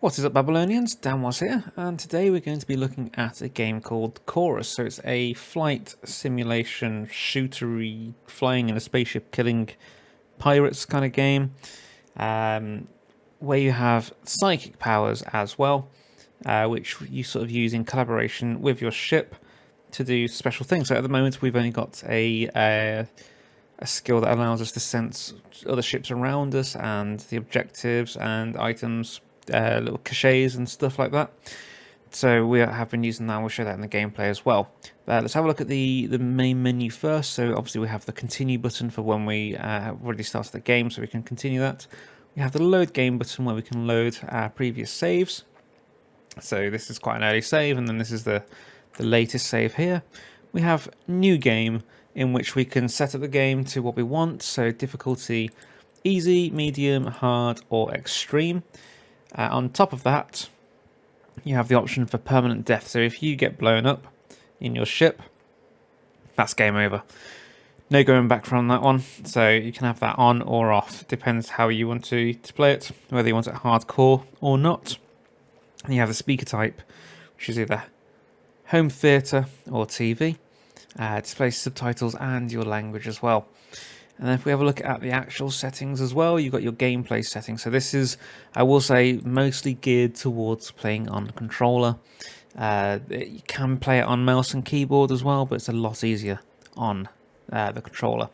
What is up, Babylonians? Dan was here, and today we're going to be looking at a game called Chorus. So it's a flight simulation, shootery, flying in a spaceship, killing pirates kind of game, where you have psychic powers as well, which you sort of use in collaboration with your ship to do special things. So at the moment, we've only got a skill that allows us to sense other ships around us and the objectives and items, little caches and stuff like that. So we have been using that, and we'll show that in the gameplay as well. Let's have a look at the main menu first. So obviously we have the continue button for when we have already started the game, so we can continue that. We have the load game button where we can load our previous saves. So this is quite an early save, and then this is the latest save here. We have new game, in which we can set up the game to what we want. So difficulty easy, medium, hard, or extreme. On top of that, you have the option for permanent death. So if you get blown up in your ship, that's game over. No going back from that one. So you can have that on or off. Depends how you want to play it, whether you want it hardcore or not. And you have the speaker type, which is either home theatre or TV. Displays subtitles and your language as well. And then if we have a look at the actual settings as well, you've got your gameplay settings. So this is, I will say, mostly geared towards playing on controller. You can play it on mouse and keyboard as well, but it's a lot easier on the controller.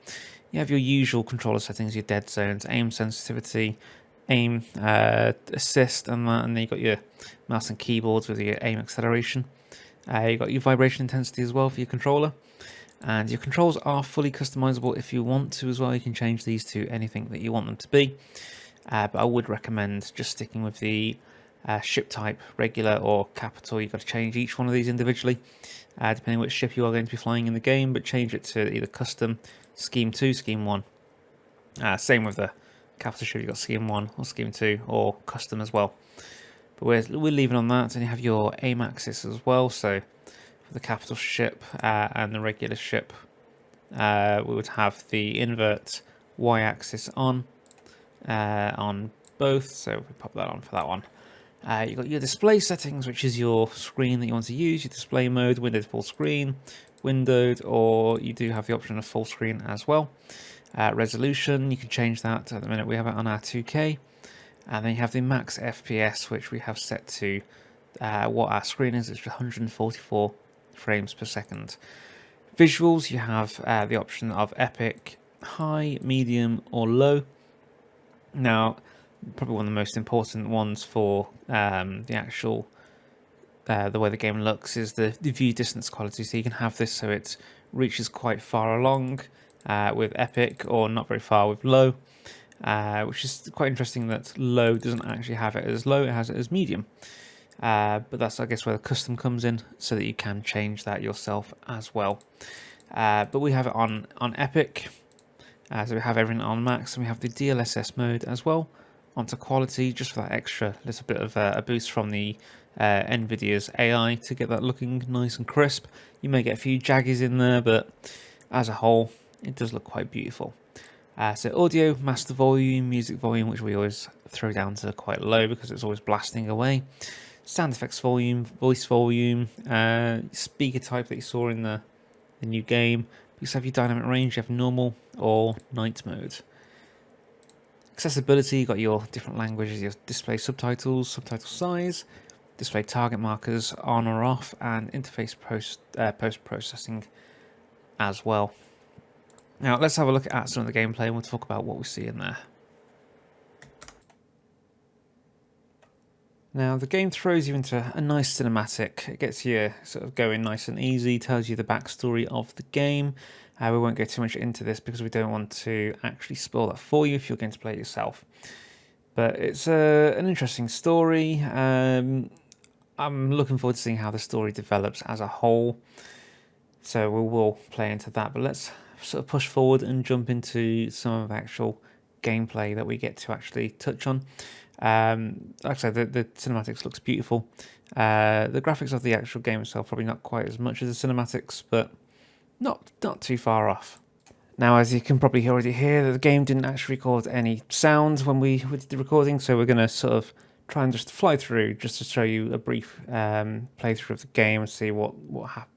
You have your usual controller settings, your dead zones, aim sensitivity, aim assist, and then you've got your mouse and keyboards with your aim acceleration. You've got your vibration intensity as well for your controller. And your controls are fully customizable if you want to as well. You can change these to anything that you want them to be. But I would recommend just sticking with the ship type, regular or capital. You've got to change each one of these individually, depending which ship you are going to be flying in the game, but change it to either custom, scheme 2, scheme 1. Same with the capital ship, you've got scheme 1 or scheme 2 or custom as well. But we're leaving on that, and you have your aim axis as well. So for the capital ship and the regular ship, we would have the invert y-axis on both. So we pop that on for that one. You've got your display settings, which is your screen that you want to use. Your display mode, windowed full screen, windowed, or you do have the option of full screen as well. Resolution, you can change that. At the minute we have it on our 2K. And then you have the max FPS, which we have set to what our screen is. It's 144 frames per second. Visuals, you have the option of epic, high, medium, or low. Now, probably one of the most important ones for the actual the way the game looks is the view distance quality. So you can have this so it reaches quite far along with epic, or not very far with low. Which is quite interesting that low doesn't actually have it as low, it has it as medium. But that's, I guess, where the custom comes in, so that you can change that yourself as well. But we have it on epic, so we have everything on max, and we have the DLSS mode as well, onto quality, just for that extra little bit of a boost from the NVIDIA's AI to get that looking nice and crisp. You may get a few jaggies in there, but as a whole, it does look quite beautiful. So audio, master volume, music volume, which we always throw down to quite low because it's always blasting away. Sound effects volume, voice volume, speaker type that you saw in the new game. You have your dynamic range, you have normal or night mode. Accessibility, you've got your different languages, your display subtitles, subtitle size, display target markers on or off, and interface post-processing as well. Now let's have a look at some of the gameplay, and we'll talk about what we see in there. Now the game throws you into a nice cinematic. It gets you sort of going nice and easy, tells you the backstory of the game. We won't go too much into this because we don't want to actually spoil that for you if you're going to play it yourself. But it's an interesting story. I'm looking forward to seeing how the story develops as a whole. So we will play into that, but let's sort of push forward and jump into some of the actual gameplay that we get to actually touch on. Like I said, the cinematics looks beautiful. The graphics of the actual game itself probably not quite as much as the cinematics, but not too far off. Now, as you can probably already hear, the game didn't actually record any sound when we did the recording, so we're going to sort of try and just fly through just to show you a brief playthrough of the game and see what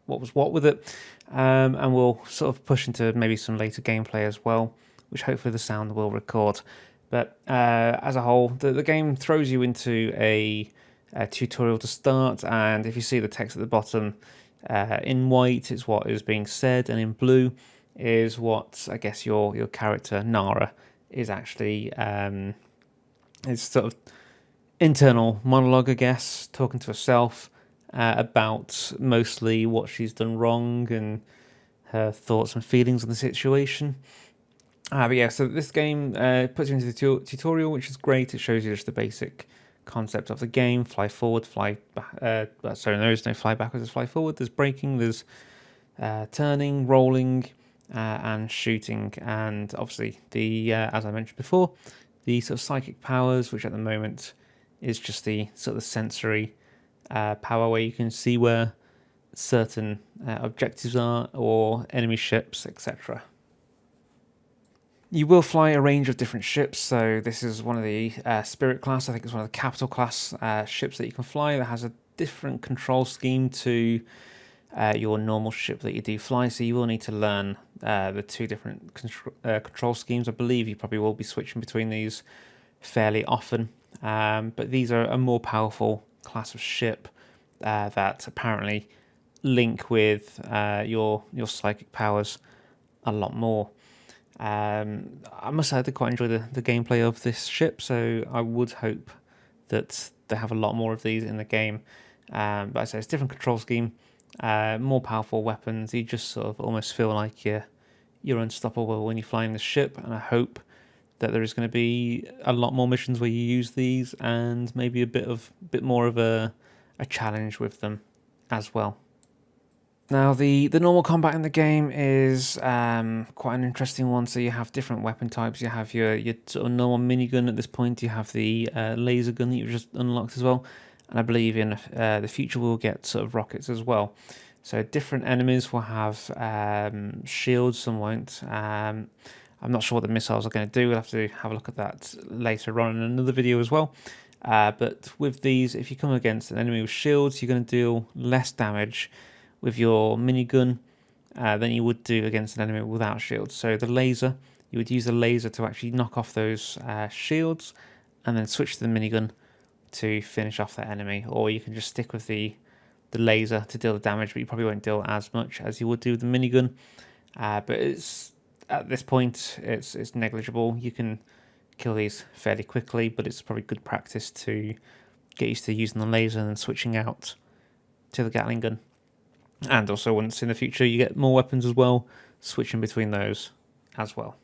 was what with it, and we'll sort of push into maybe some later gameplay as well, which hopefully the sound will record. But as a whole, the game throws you into a tutorial to start, and if you see the text at the bottom, in white is what is being said, and in blue is what I guess your character Nara is actually it's sort of internal monologue, I guess, talking to herself about mostly what she's done wrong and her thoughts and feelings on the situation. But yeah, so this game puts you into the tutorial, which is great. It shows you just the basic concept of the game: fly forward, fly back. Sorry, there is no fly backwards. There's fly forward. There's braking. There's turning, rolling, and shooting. And obviously, the as I mentioned before, the sort of psychic powers, which at the moment is just the sort of sensory power, where you can see where certain objectives are or enemy ships, etc. You will fly a range of different ships, so this is one of the Spirit class. I think it's one of the Capital class ships that you can fly that has a different control scheme to your normal ship that you do fly, so you will need to learn the two different control schemes. I believe you probably will be switching between these fairly often, but these are a more powerful class of ship that apparently link with your psychic powers a lot more. I must say I did quite enjoy the gameplay of this ship, so I would hope that they have a lot more of these in the game. But I say it's a different control scheme, more powerful weapons. You just sort of almost feel like you're unstoppable when you fly in the ship, and I hope that there is going to be a lot more missions where you use these, and maybe a bit more of a challenge with them as well. Now, the normal combat in the game is quite an interesting one. So you have different weapon types. You have your sort of normal minigun at this point. You have the laser gun that you've just unlocked as well. And I believe in the future we'll get sort of rockets as well. So different enemies will have shields, some won't. I'm not sure what the missiles are going to do. We'll have to have a look at that later on in another video as well. But with these, if you come against an enemy with shields, you're going to deal less damage with your minigun than you would do against an enemy without shields. So the laser, you would use the laser to actually knock off those shields, and then switch to the minigun to finish off that enemy. Or you can just stick with the laser to deal the damage, but you probably won't deal as much as you would do with the minigun. But it's at this point it's negligible. You can kill these fairly quickly, but it's probably good practice to get used to using the laser and then switching out to the Gatling gun. And also, once in the future you get more weapons as well, switching between those as well.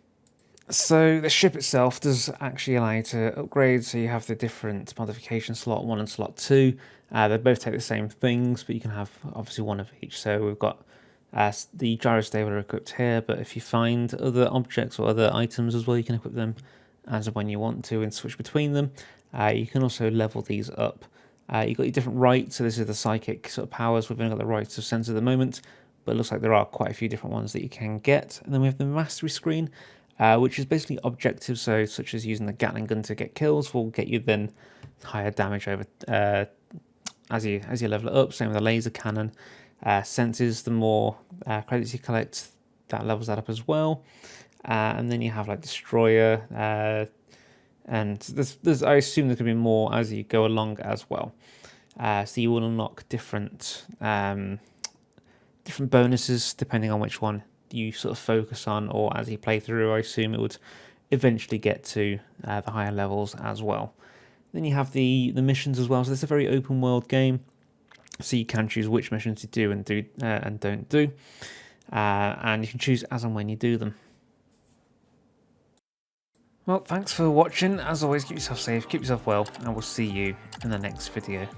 So the ship itself does actually allow you to upgrade, so you have the different modification, slot 1 and slot 2. They both take the same things, but you can have obviously one of each. So we've got the gyrostable equipped here, but if you find other objects or other items as well, you can equip them as and when you want to and switch between them. You can also level these up. You've got your different rights, so this is the psychic sort of powers. We've only got the rights of sense at the moment, but it looks like there are quite a few different ones that you can get. And then we have the mastery screen, which is basically objectives, so such as using the Gatling gun to get kills will get you then higher damage over as you level it up. Same with the laser cannon. Senses, the more credits you collect, that levels that up as well. And then you have like destroyer. And there's, I assume there's going to be more as you go along as well. So you will unlock different bonuses depending on which one you sort of focus on, or as you play through, I assume it would eventually get to the higher levels as well. Then you have the missions as well. So it's a very open world game, so you can choose which missions you do and don't do, and you can choose as and when you do them. Well, thanks for watching. As always, keep yourself safe, keep yourself well, and we'll see you in the next video.